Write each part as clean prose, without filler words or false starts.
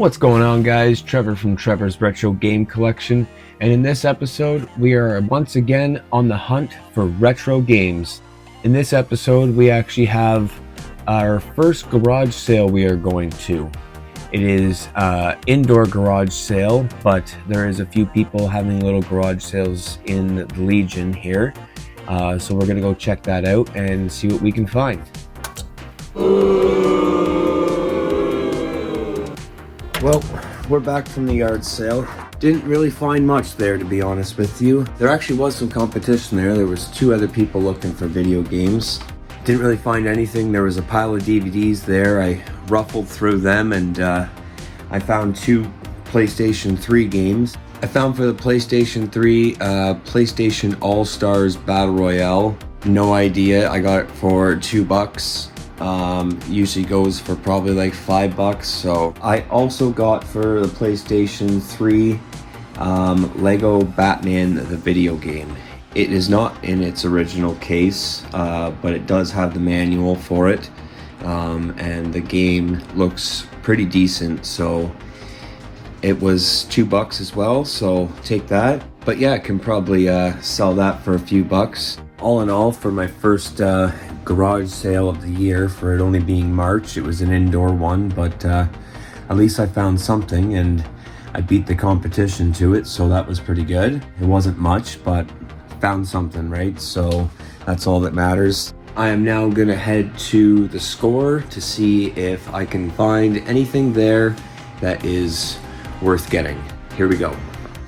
What's going on, guys? Trevor from Trevor's Retro Game Collection, and in this episode we are once again on the hunt for retro games. In this episode we actually have our first garage sale we are going to. It is indoor garage sale, but there is a few people having little garage sales in the Legion here, so we're gonna go check that out and see what we can find. Well, we're back from the yard sale. Didn't really find much there, to be honest with you. There actually was some competition there. There was two other people looking for video games. Didn't really find anything. There was a pile of DVDs there. I ruffled through them and I found two PlayStation 3 games. I found for the PlayStation 3, PlayStation All-Stars Battle Royale. No idea. I got it for $2. Usually goes for probably like $5. So I also got for the PlayStation 3 Lego Batman the video game. It is not in its original case, but it does have the manual for it, and the game looks pretty decent, so it was $2 as well, so take that. But yeah, I can probably sell that for a few bucks. All in all, for my first garage sale of the year, for it only being March, it was an indoor one, but at least I found something and I beat the competition to it, so that was pretty good. It wasn't much, but found something, right? So that's all that matters. I am now gonna head to the score to see if I can find anything there that is worth getting. Here we go.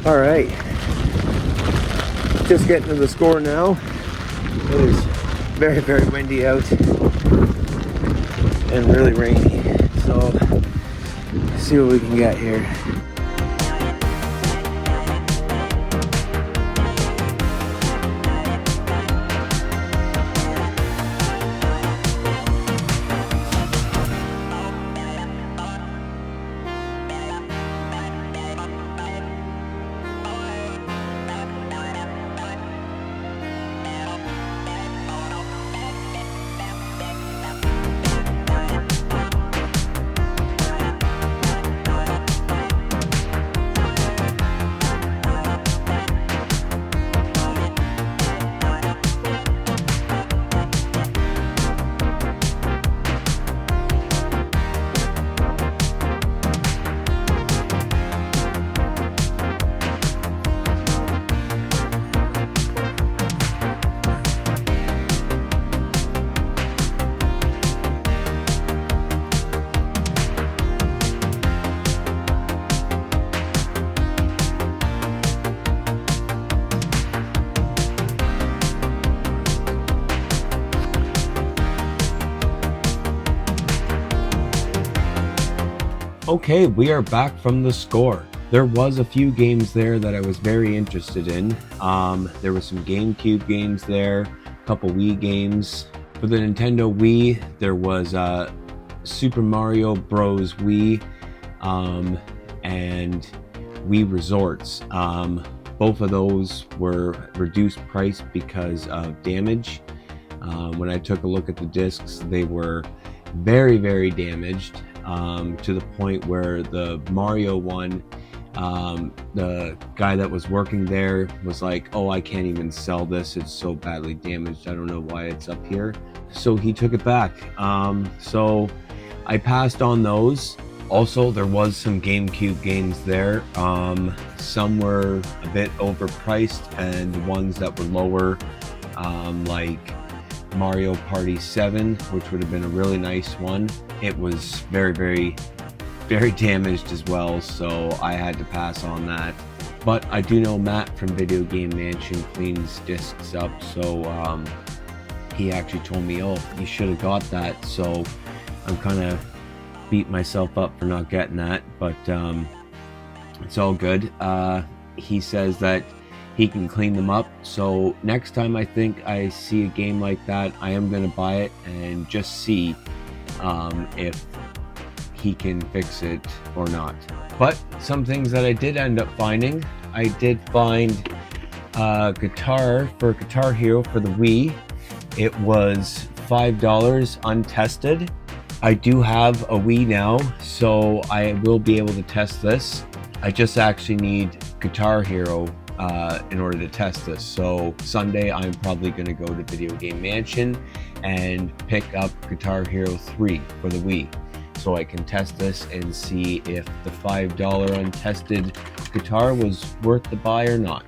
All right, just getting to the score now. It is very, very windy out and really rainy, so let's see what we can get here. Okay, we are back from the score. There was a few games there that I was very interested in. There were some GameCube games there, a couple Wii games. For the Nintendo Wii, there was Super Mario Bros. Wii and Wii Resorts. Both of those were reduced price because of damage. When I took a look at the discs, they were very, very damaged. To the point where the Mario one, the guy that was working there was like, oh, I can't even sell this, it's so badly damaged, I don't know why it's up here. So he took it back. So I passed on those. Also, there was some GameCube games there. Some were a bit overpriced, and the ones that were lower, like Mario Party 7, which would have been a really nice one. It was very, very, very damaged as well, so I had to pass on that. But I do know Matt from Video Game Mansion cleans discs up, so he actually told me, oh, you should have got that. So I'm kind of beat myself up for not getting that, but it's all good. He says that he can clean them up, so next time I think I see a game like that, I am going to buy it and just see if he can fix it or not. But some things that I did end up finding, I did find a guitar for Guitar Hero for the Wii. It was $5 untested. I do have a Wii now, so I will be able to test this. I just actually need Guitar Hero in order to test this. So Sunday, I'm probably going to go to Video Game Mansion and pick up Guitar Hero 3 for the Wii, so I can test this and see if the $5 untested guitar was worth the buy or not.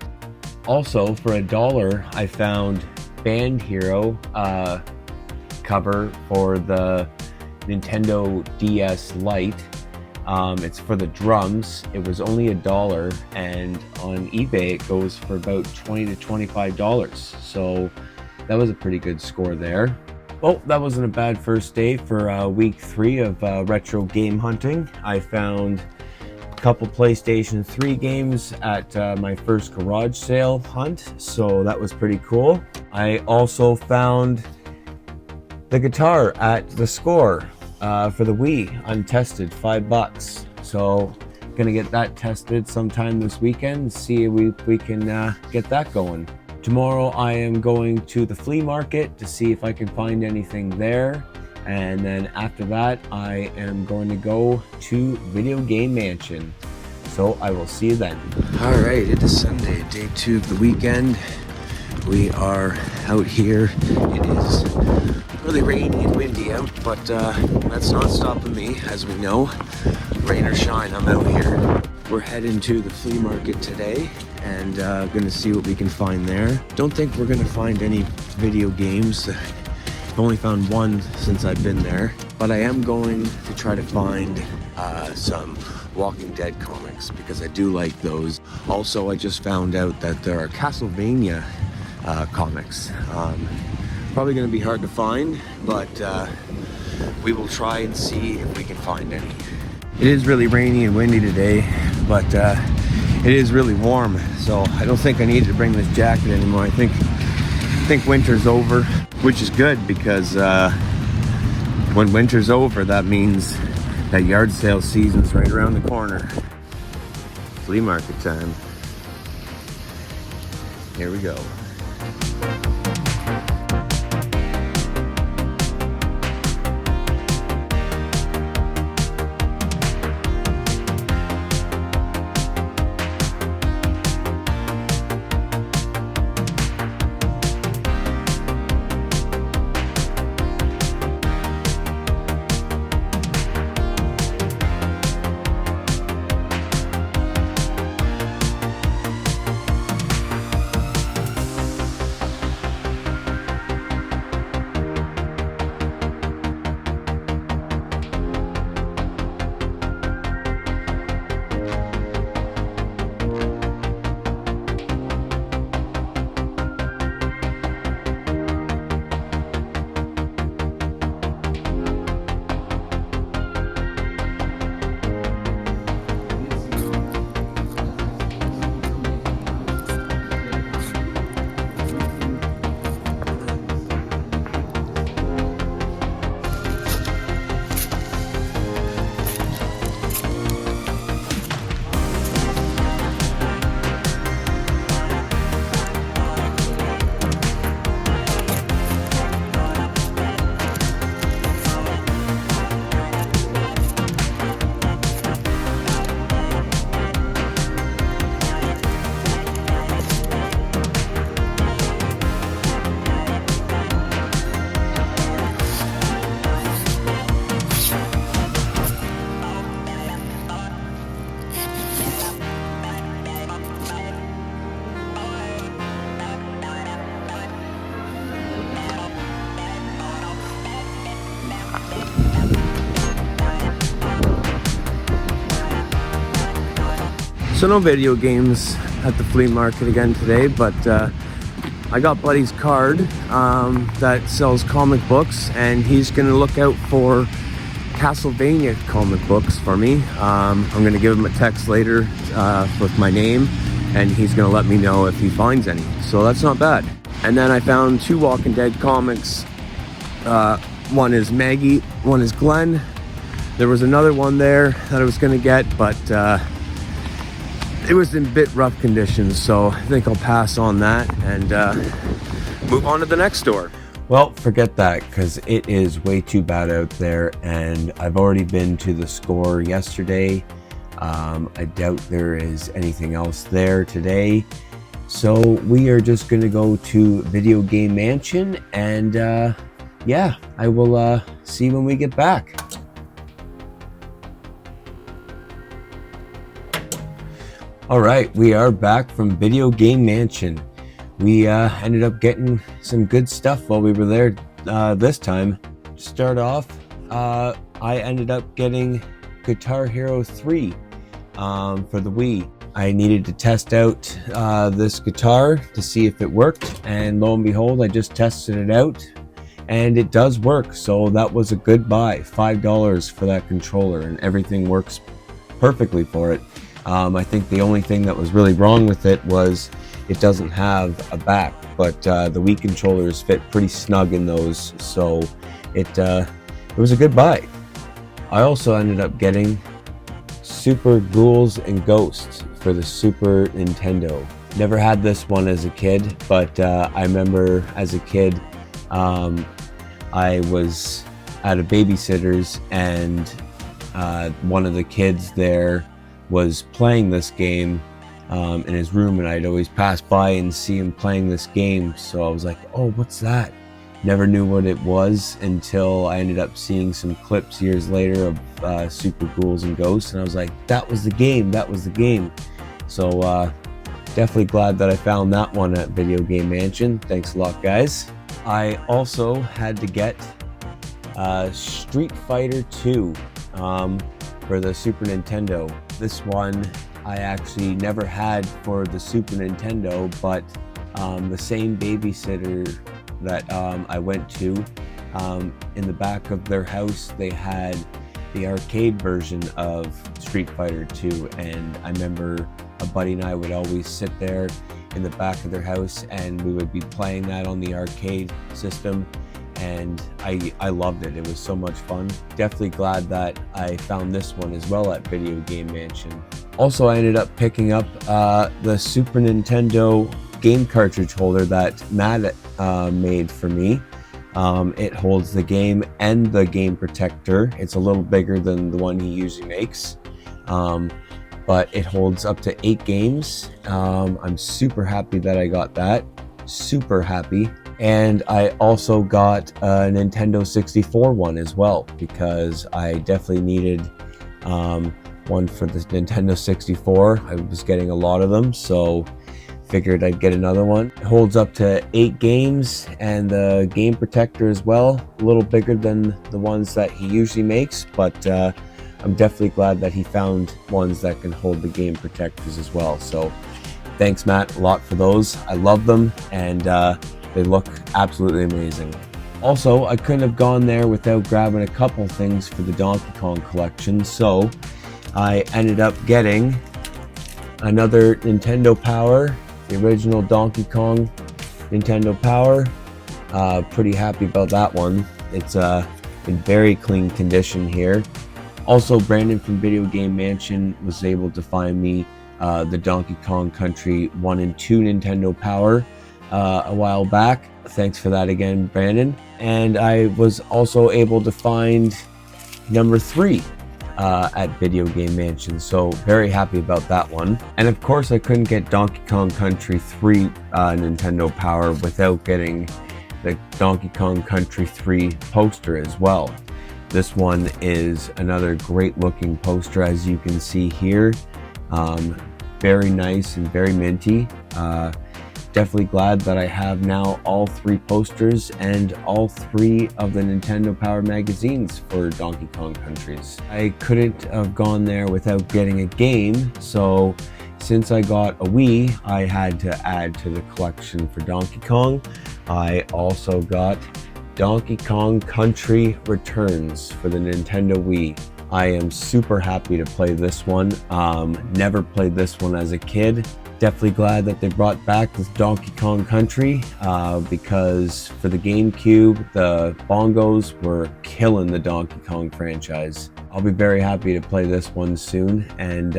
Also, for $1, I found Band Hero cover for the Nintendo DS Lite. It's for the drums. It was only $1, and on eBay it goes for about $20 to $25. So that was a pretty good score there. Well, that wasn't a bad first day for week 3 of retro game hunting. I found a couple PlayStation 3 games at my first garage sale hunt, so that was pretty cool. I also found the guitar at the Score for the Wii, untested, $5. So gonna get that tested sometime this weekend, see if we can get that going. Tomorrow I am going to the Flea Market to see if I can find anything there. And then after that, I am going to go to Video Game Mansion. So I will see you then. All right, it is Sunday, day 2 of the weekend. We are out here. It is really rainy and windy out, but that's not stopping me, as we know. Rain or shine, I'm out here. We're heading to the Flea Market today and gonna see what we can find there. Don't think we're gonna find any video games. I've only found one since I've been there, but I am going to try to find some Walking Dead comics because I do like those. Also, I just found out that there are Castlevania comics. Probably gonna be hard to find, but we will try and see if we can find any. It is really rainy and windy today, but it is really warm, so I don't think I need to bring this jacket anymore. I think winter's over, which is good because when winter's over, that means that yard sale season's right around the corner. Flea market time. Here we go. So no video games at the flea market again today, but I got Buddy's card that sells comic books, and he's gonna look out for Castlevania comic books for me. I'm gonna give him a text later with my name, and he's gonna let me know if he finds any. So that's not bad. And then I found 2 Walking Dead comics. One is Maggie, one is Glenn. There was another one there that I was gonna get, but it was in a bit rough conditions, so I think I'll pass on that and move on to the next store. Well, forget that, because it is way too bad out there, and I've already been to the Score yesterday. I doubt there is anything else there today. So we are just going to go to Video Game Mansion, and yeah, I will see when we get back. All right, we are back from Video Game Mansion. We ended up getting some good stuff while we were there this time. To start off, I ended up getting Guitar Hero 3 for the Wii. I needed to test out this guitar to see if it worked, and lo and behold, I just tested it out, and it does work. So that was a good buy. $5 for that controller, and everything works perfectly for it. I think the only thing that was really wrong with it was it doesn't have a back, but the Wii controllers fit pretty snug in those, so it was a good buy. I also ended up getting Super Ghouls and Ghosts for the Super Nintendo. Never had this one as a kid, but I remember as a kid I was at a babysitter's, and one of the kids there was playing this game in his room, and I'd always pass by and see him playing this game, so I was like, oh, what's that? Never knew what it was until I ended up seeing some clips years later of Super Ghouls and Ghosts, and I was like, that was the game, that was the game. So definitely glad that I found that one at Video Game Mansion. Thanks a lot, guys. I also had to get Street Fighter 2 for the Super Nintendo. This one I actually never had for the Super Nintendo, but the same babysitter that I went to, in the back of their house, they had the arcade version of Street Fighter 2, and I remember a buddy and I would always sit there in the back of their house, and we would be playing that on the arcade system, and I loved it. It was so much fun. Definitely glad that I found this one as well at Video Game Mansion. Also, I ended up picking up the Super Nintendo game cartridge holder that Matt made for me. It holds the game and the game protector. It's a little bigger than the one he usually makes, but it holds up to 8 games. I'm super happy that I got that. Super happy. And I also got a Nintendo 64 one as well, because I definitely needed one for the Nintendo 64. I was getting a lot of them, so figured I'd get another one. It holds up to 8 games, and the game protector as well, a little bigger than the ones that he usually makes, but I'm definitely glad that he found ones that can hold the game protectors as well. So thanks, Matt, a lot for those. I love them, and they look absolutely amazing. Also, I couldn't have gone there without grabbing a couple things for the Donkey Kong collection, so I ended up getting another Nintendo Power, the original Donkey Kong Nintendo Power. Pretty happy about that one. It's in very clean condition here. Also, Brandon from Video Game Mansion was able to find me the Donkey Kong Country 1 and 2 Nintendo Power a while back. Thanks for that again, Brandon. And I was also able to find number 3 at Video Game Mansion, so very happy about that one. And of course, I couldn't get Donkey Kong Country 3 Nintendo Power without getting the Donkey Kong Country 3 poster as well. This one is another great looking poster, as you can see here. Very nice and very minty. Definitely glad that I have now all 3 posters and all 3 of the Nintendo Power magazines for Donkey Kong Countries. I couldn't have gone there without getting a game, so since I got a Wii, I had to add to the collection for Donkey Kong. I also got Donkey Kong Country Returns for the Nintendo Wii. I am super happy to play this one. Never played this one as a kid. Definitely glad that they brought back this Donkey Kong Country, because for the GameCube, the bongos were killing the Donkey Kong franchise. I'll be very happy to play this one soon, and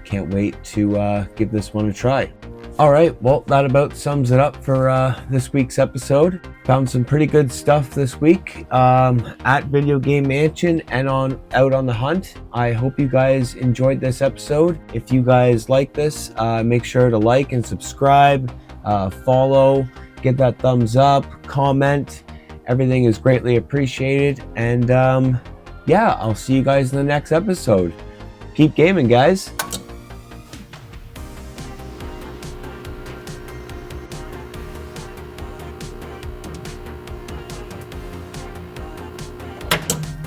can't wait to give this one a try. All right, well, that about sums it up for this week's episode. Found some pretty good stuff this week at Video Game Mansion and out on the hunt. I hope you guys enjoyed this episode. If you guys like this, make sure to like and subscribe, follow, get that thumbs up, comment. Everything is greatly appreciated. And yeah, I'll see you guys in the next episode. Keep gaming, guys.